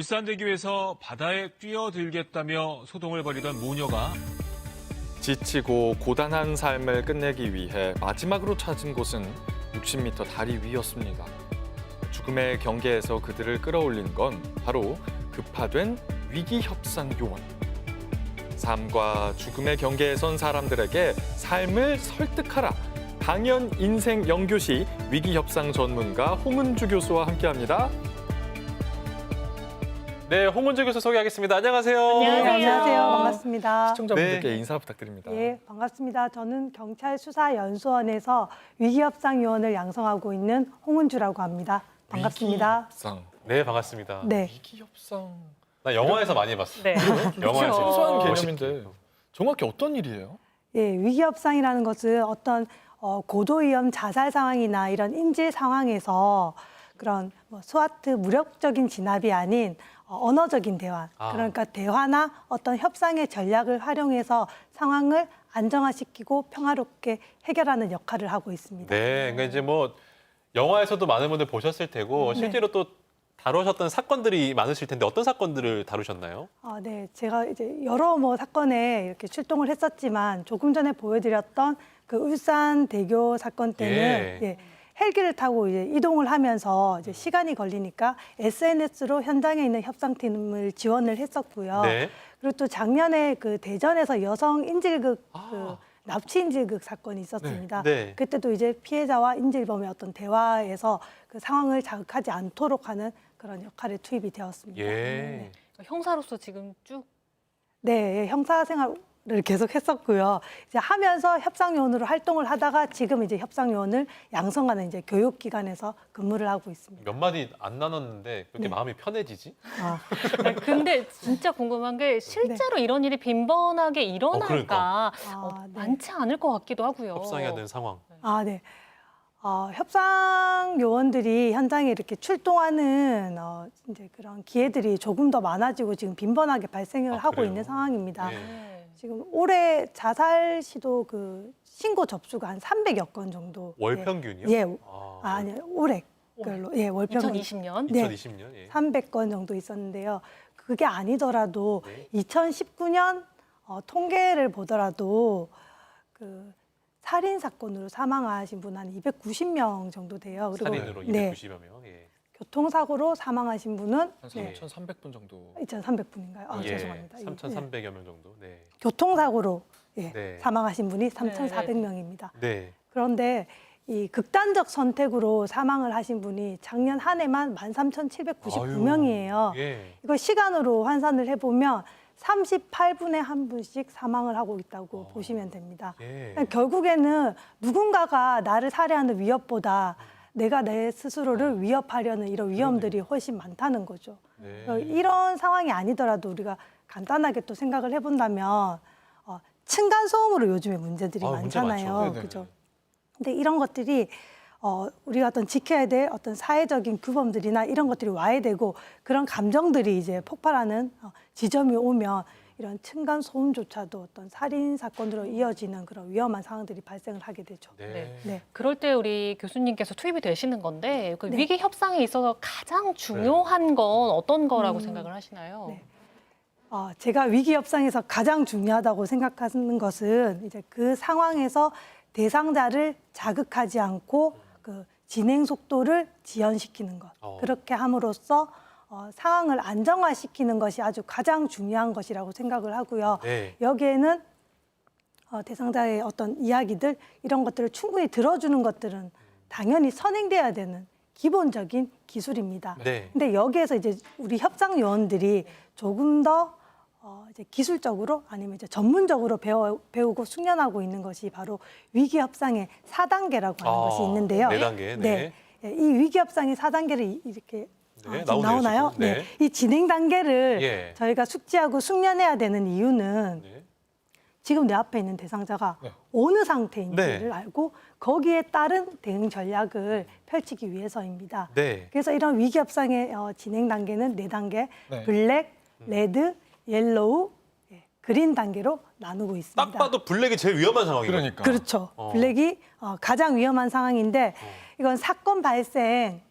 울산대교에서 바다에 뛰어들겠다며 소동을 벌이던 모녀가 지치고 고단한 삶을 끝내기 위해 마지막으로 찾은 곳은 60m 다리 위였습니다. 죽음의 경계에서 그들을 끌어올린 건 바로 급파된 위기협상 요원. 삶과 죽음의 경계에 선 사람들에게 삶을 설득하라. 강연 인생 영교시 위기협상 전문가 홍은주 교수와 함께합니다. 네, 홍은주 교수 소개하겠습니다. 안녕하세요. 안녕하세요. 반갑습니다. 시청자분들께 네. 인사 부탁드립니다. 예, 반갑습니다. 저는 경찰수사연수원에서 위기협상요원을 양성하고 있는 홍은주라고 합니다. 반갑습니다. 위기협상. 네, 반갑습니다. 네. 위기협상. 나 영화에서 많이 봤어. 네. 영화에서. 소소한 멋있게. 개념인데 정확히 어떤 일이에요? 예, 위기협상이라는 것은 어떤 고도위험 자살 상황이나 이런 인질 상황에서 그런 스와트 무력적인 진압이 아닌 언어적인 대화, 그러니까 대화나 어떤 협상의 전략을 활용해서 상황을 안정화시키고 평화롭게 해결하는 역할을 하고 있습니다. 네, 그러니까 이제 뭐 영화에서도 많은 분들 보셨을 테고 실제로 또 다루셨던 사건들이 많으실 텐데 어떤 사건들을 다루셨나요? 네, 제가 이제 여러 사건에 이렇게 출동을 했었지만 조금 전에 보여드렸던 그 울산대교 사건 때는 예. 헬기를 타고 이제 이동을 하면서 이제 시간이 걸리니까 SNS로 현장에 있는 협상팀을 지원을 했었고요. 네. 그리고 또 작년에 그 대전에서 여성 인질극 그 납치 인질극 사건이 있었습니다. 네. 그때도 이제 피해자와 인질범의 어떤 대화에서 그 상황을 자극하지 않도록 하는 그런 역할에 투입이 되었습니다. 예. 형사로서 지금 쭉 네, 형사 생활을 계속 했었고요. 이제 하면서 협상요원으로 활동을 하다가 지금 이제 협상요원을 양성하는 이제 교육기관에서 근무를 하고 있습니다. 몇 마디 안 나눴는데 그렇게 네. 마음이 편해지지? 네, 근데 진짜 궁금한 게 실제로 이런 일이 빈번하게 일어날까 그러니까. 네. 많지 않을 것 같기도 하고요. 협상해야 되는 상황. 네. 협상 요원들이 현장에 이렇게 출동하는 이제 그런 기회들이 조금 더 많아지고 지금 빈번하게 발생을 하고 그래요? 있는 상황입니다. 예. 네. 지금 올해 자살 시도 그 신고 접수가 한 300여 건 정도. 월 평균이요? 예. 아, 아니요. 올해 걸로. 예, 월 평균 2020년. 네. 2020년. 예. 300건 정도 있었는데요. 그게 아니더라도 네. 2019년 통계를 보더라도 그 살인 사건으로 사망하신 분 한 290명 정도 돼요. 그리고 살인으로 290여 명. 예. 교통사고로 사망하신 분은 한 네, 3,300분 정도. 2,300분인가요? 예. 죄송합니다. 3,300여 명 정도. 네. 교통사고로 네. 사망하신 분이 3,400명입니다. 네. 그런데 이 극단적 선택으로 사망을 하신 분이 작년 한 해만 13,799명이에요. 예. 이거 시간으로 환산을 해보면 38분에 한 분씩 사망을 하고 있다고 보시면 됩니다. 예. 그러니까 결국에는 누군가가 나를 살해하는 위협보다 내가 내 스스로를 위협하려는 이런 위험들이 훨씬 많다는 거죠. 네. 이런 상황이 아니더라도 우리가 간단하게 또 생각을 해본다면 층간소음으로 요즘에 문제들이 문제 많잖아요. 많죠. 네네. 그죠? 근데 이런 것들이 우리가 어떤 지켜야 될 어떤 사회적인 규범들이나 이런 것들이 와야 되고 그런 감정들이 이제 폭발하는 지점이 오면 이런 층간 소음조차도 어떤 살인 사건으로 이어지는 그런 위험한 상황들이 발생을 하게 되죠. 네. 네. 그럴 때 우리 교수님께서 투입이 되시는 건데 그 네. 위기 협상에 있어서 가장 중요한 건 어떤 거라고 생각을 하시나요? 네. 제가 위기 협상에서 가장 중요하다고 생각하는 것은 이제 그 상황에서 대상자를 자극하지 않고 그 진행 속도를 지연시키는 것. 그렇게 함으로써 상황을 안정화시키는 것이 아주 가장 중요한 것이라고 생각을 하고요. 네. 여기에는 대상자의 어떤 이야기들 이런 것들을 충분히 들어주는 것들은 당연히 선행돼야 되는 기본적인 기술입니다. 네. 근데 여기에서 이제 우리 협상 요원들이 조금 더 이제 기술적으로 아니면 이제 전문적으로 배우고 숙련하고 있는 것이 바로 위기 협상의 4단계라고 하는 것이 있는데요. 4단계. 네. 이 위기 협상의 4단계를 이렇게 네, 지금 나오네요, 나오나요? 지금. 네. 이 진행 단계를 예. 저희가 숙지하고 숙련해야 되는 이유는 네. 지금 내 앞에 있는 대상자가 네. 어느 상태인지를 네. 알고 거기에 따른 대응 전략을 펼치기 위해서입니다. 네. 그래서 이런 위기 협상의 진행 단계는 4단계, 네. 블랙, 레드, 옐로우, 그린 단계로 나누고 있습니다. 딱 봐도 블랙이 제일 위험한 상황이에요. 그러니까. 그렇죠. 블랙이 가장 위험한 상황인데 이건 사건 발생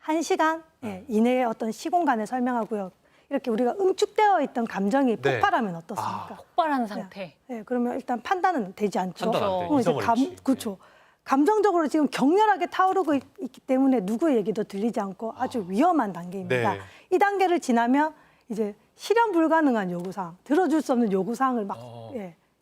1시간 이내의 어떤 시공간을 설명하고요. 이렇게 우리가 응축되어 있던 감정이 네. 폭발하면 어떻습니까? 폭발한 상태. 네, 그러면 일단 판단은 되지 않죠. 판단 안 돼. 그럼 이제 이성을 잃지. 그렇죠. 감정적으로 지금 격렬하게 타오르고 있기 때문에 누구의 얘기도 들리지 않고 아주 위험한 단계입니다. 네. 이 단계를 지나면 이제 실현 불가능한 요구사항, 들어줄 수 없는 요구사항을 막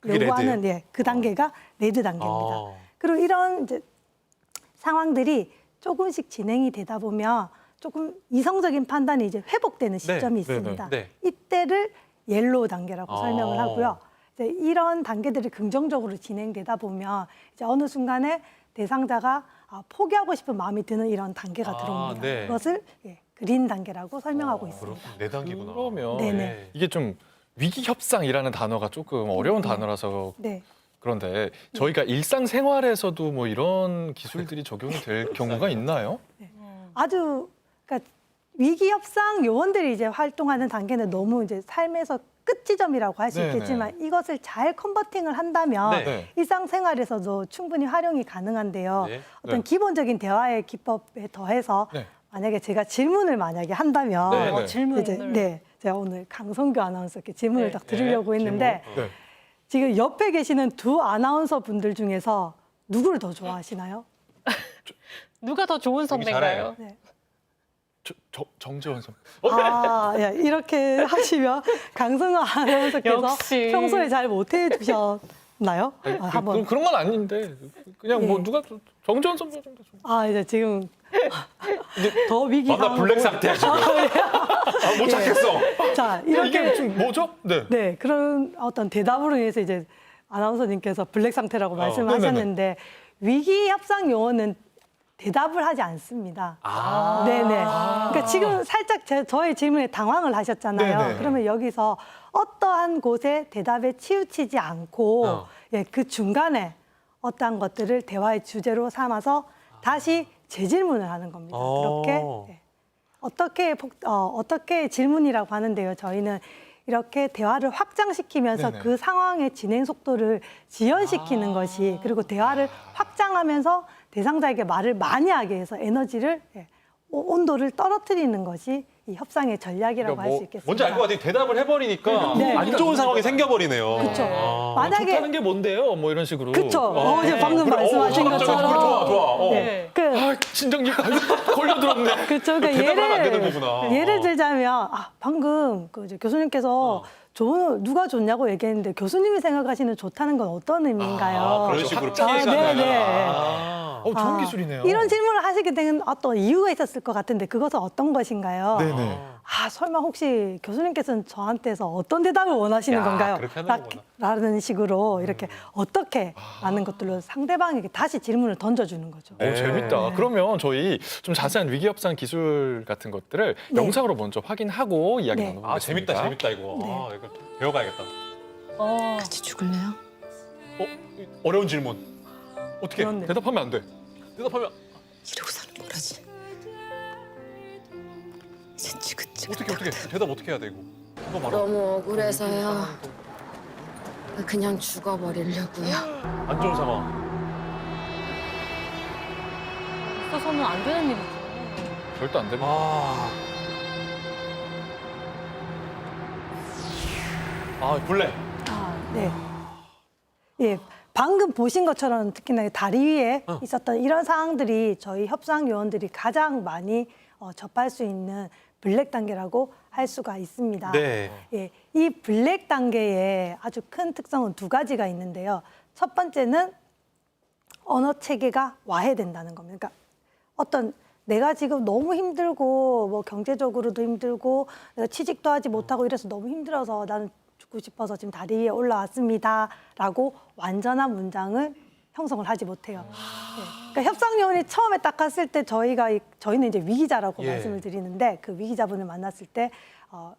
그게 요구하는 레드예요? 그 단계가 레드 단계입니다. 어. 그리고 이런 이제 상황들이 조금씩 진행이 되다 보면 조금 이성적인 판단이 이제 회복되는 시점이 네, 있습니다. 네. 이때를 옐로우 단계라고 아. 설명을 하고요. 이제 이런 단계들이 긍정적으로 진행되다 보면 이제 어느 순간에 대상자가 포기하고 싶은 마음이 드는 이런 단계가 아, 들어옵니다. 네. 그것을 그린 단계라고 설명하고 있습니다. 그렇군. 네 단계구나. 그러면 네네. 이게 좀 위기 협상이라는 단어가 조금 어려운 단어라서 네. 그런데 저희가 일상생활에서도 뭐 이런 기술들이 적용이 될 경우가 있나요? 아주 그러니까 위기 협상 요원들이 이제 활동하는 단계는 너무 이제 삶에서 끝 지점이라고 할 수 네네. 있겠지만 이것을 잘 컨버팅을 한다면 네. 일상생활에서도 충분히 활용이 가능한데요. 네. 어떤 네. 기본적인 대화의 기법에 더해서 네. 만약에 제가 질문을 만약에 한다면 네, 네. 질문을. 제가 오늘 강성규 아나운서께 질문을 네. 딱 드리려고 했는데 질문. 네. 지금 옆에 계시는 두 아나운서 분들 중에서 누구를 더 좋아하시나요? 누가 더 좋은 선배인가요? 네. 정재원 선배. 이렇게 하시면 강성규 아나운서께서 역시. 평소에 잘 못해 주셨나요? 한번. 그런 건 아닌데 그냥 뭐 예. 누가 정재원 선배 정도 좀. 이제 지금 더 위기 만나 상황. 블랙 상태야 지금. 못 찾겠어. 자, 이게 이렇게 좀 뭐죠? 네. 네, 그런 어떤 대답으로 인해서 이제 아나운서님께서 블랙 상태라고 말씀하셨는데 위기 협상 요원은 대답을 하지 않습니다. 네네. 그러니까 지금 살짝 저의 질문에 당황을 하셨잖아요. 네네. 그러면 여기서 어떠한 곳에 대답에 치우치지 않고 그 중간에 어떠한 것들을 대화의 주제로 삼아서 다시 재질문을 하는 겁니다. 그렇게 어떻게 질문이라고 하는데요. 저희는 이렇게 대화를 확장시키면서 네네. 그 상황의 진행 속도를 지연시키는 것이 그리고 대화를 확장하면서 대상자에게 말을 많이 하게 해서 에너지를 온도를 떨어뜨리는 것이 이 협상의 전략이라고 그러니까 할 뭐 수 있겠습니다. 뭔지 알 것 같아요. 대답을 해버리니까 네. 안 좋은 상황이 생겨버리네요. 그렇죠. 아. 만약에 좋다는 게 뭔데요? 뭐 이런 식으로. 그렇죠. 이제 방금 그래, 말씀하신 좋아, 것처럼 좋아. 네. 진정기가 걸려들었네. 그렇죠. 대답을 하면 안 되는 거구나. 예를 들자면 방금 이제 교수님께서 누가 좋냐고 얘기했는데 교수님이 생각하시는 좋다는 건 어떤 의미인가요? 그런 식으로 확장. 피해가는. 네네. 좋은 기술이네요. 이런 질문을 하시게 된 어떤 이유가 있었을 것 같은데 그것은 어떤 것인가요? 네네. 설마 혹시 교수님께서는 저한테서 어떤 대답을 원하시는 야, 건가요? 그렇게 하는 거구나. 라는 식으로 이렇게 어떻게 라는 것들로 상대방에게 다시 질문을 던져주는 거죠. 재밌다. 그러면 저희 좀 자세한 위기 협상 기술 같은 것들을 네. 영상으로 먼저 확인하고 이야기 네. 나눠보겠습니다. 재밌다 이거. 네. 이거 배워가야겠다. 같이 죽을래요? 어려운 질문. 어떻게? 그렇네. 대답하면 안 돼. 대답하면 이러고 사는 거라지. 이제 지긋지긋. 어떻게? 대답 어떻게 해야 돼 이거? 이거 말아. 너무 억울해서요. 그냥 죽어버리려고요. 안 좋은 상황. 있어서는 안 되는 일이죠. 절대 안 됩니다. 블랙. 네. 예, 방금 보신 것처럼 특히나 다리 위에 있었던 이런 상황들이 저희 협상 요원들이 가장 많이 접할 수 있는 블랙 단계라고 할 수가 있습니다. 네. 예, 이 블랙 단계의 아주 큰 특성은 두 가지가 있는데요. 첫 번째는 언어 체계가 와해된다는 겁니다. 그러니까 어떤 내가 지금 너무 힘들고 뭐 경제적으로도 힘들고 내가 취직도 하지 못하고 이래서 너무 힘들어서 나는 죽고 싶어서 지금 다리 위에 올라왔습니다라고 완전한 문장을 형성을 하지 못해요. 그러니까 협상 요원이 처음에 딱 갔을 때 저희는 이제 위기자라고 말씀을 드리는데 그 위기자분을 만났을 때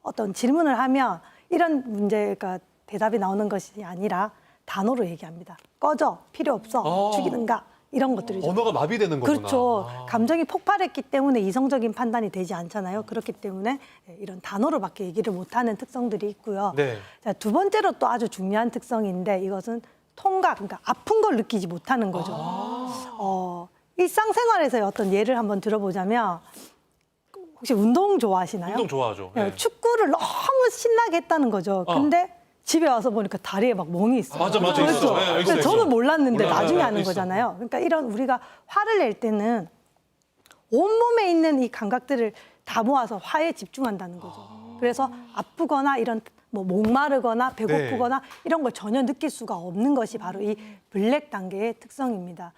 어떤 질문을 하면 이런 문제가 대답이 나오는 것이 아니라 단어로 얘기합니다. 꺼져, 필요 없어, 죽이는가 이런 것들이죠. 언어가 마비되는 거구나. 그렇죠. 감정이 폭발했기 때문에 이성적인 판단이 되지 않잖아요. 그렇기 때문에 이런 단어로밖에 얘기를 못하는 특성들이 있고요. 네. 자, 두 번째로 또 아주 중요한 특성인데 이것은 통각, 그러니까 아픈 걸 느끼지 못하는 거죠. 일상생활에서의 어떤 예를 한번 들어보자면 혹시 운동 좋아하시나요? 운동 좋아하죠. 네, 네. 축구를 너무 신나게 했다는 거죠. 근데 집에 와서 보니까 다리에 막 멍이 있어요. 맞아, 맞아. 그렇죠? 있어. 네, 근데 있어, 저는 있어. 몰랐는데 몰라요. 나중에 네, 아는 있어. 거잖아요. 그러니까 이런 우리가 화를 낼 때는 온몸에 있는 이 감각들을 다 모아서 화에 집중한다는 거죠. 그래서 아프거나 이런 뭐 목마르거나 배고프거나 이런 걸 전혀 느낄 수가 없는 것이 바로 이 블랙 단계의 특성입니다.